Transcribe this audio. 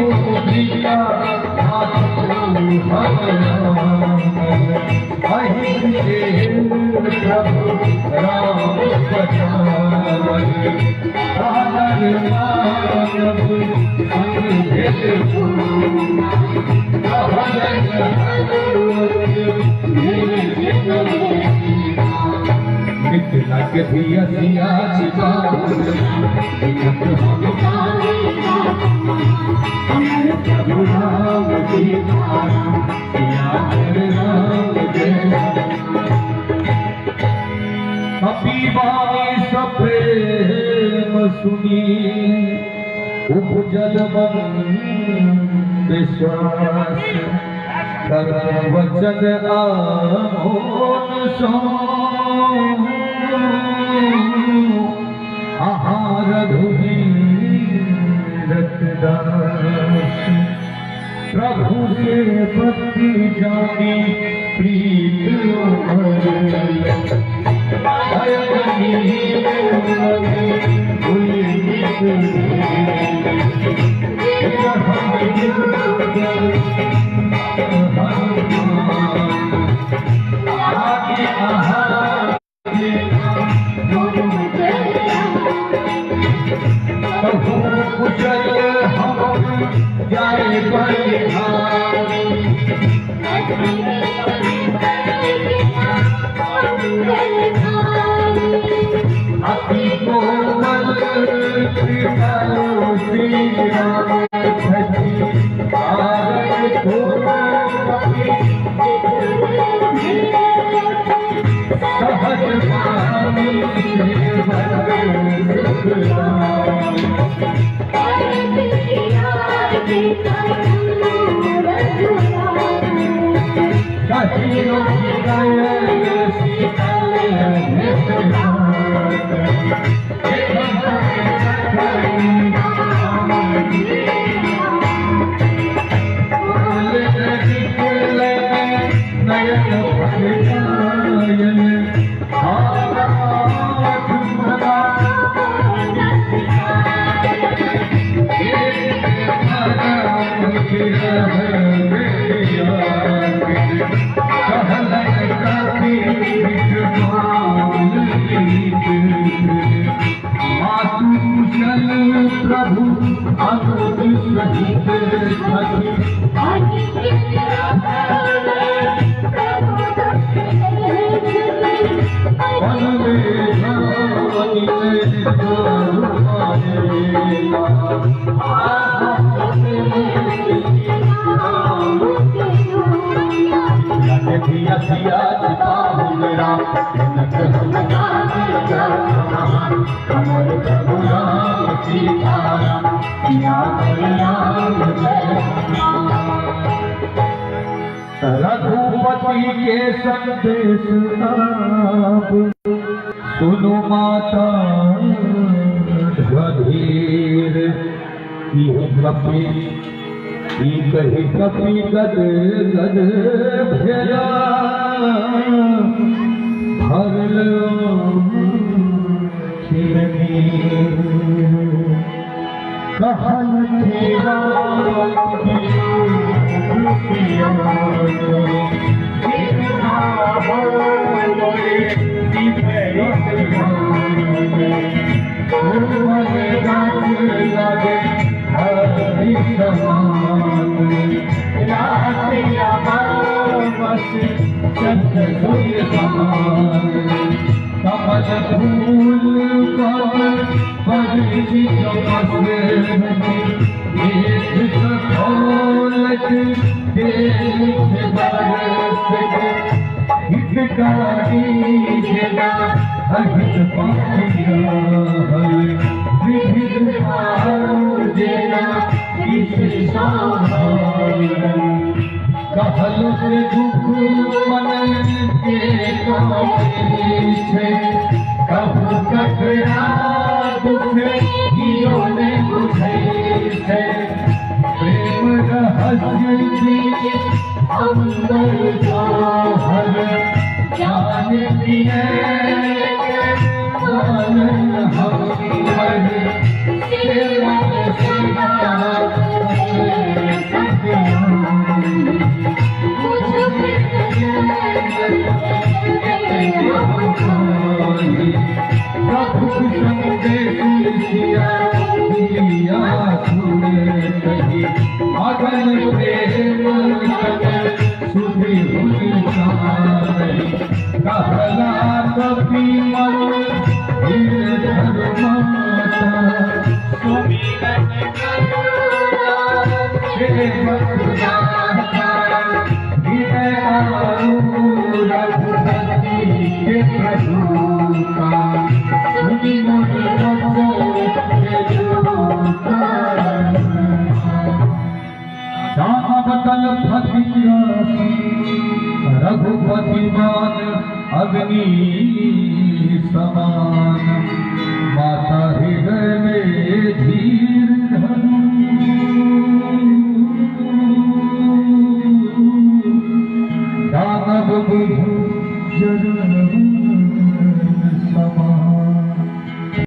मुद्रिका प्रभु राम लग दिया सिया छिपा प्रभु राम अभिमानी सप्रेम सुनी उपजल मन विश्वास कर वचन आमोन सो आहार धुनी रतदास प्रभु के भक्ति जानी प्रीत रघुपति के संदेश आप सुनो माता धीर कपि कही कपि गद गद भेला भर लो कहन तेरा कमल फूल कहल से दुख मन के कहू ककरा दुख कियो ने बुझे प्रेम रहस्य अंदर जाहर जान दिए मन हम सेवा मगन प्रेम सुधि हुई नारी कहला कपि मन धर्माता सुमिरन करुणा हे बसुदाता हृदय रघुपति के प्रभु का सुनि मुनि रघुपति मान अग्नि समान माता हृदय में धीर धनु दानव बुझु जन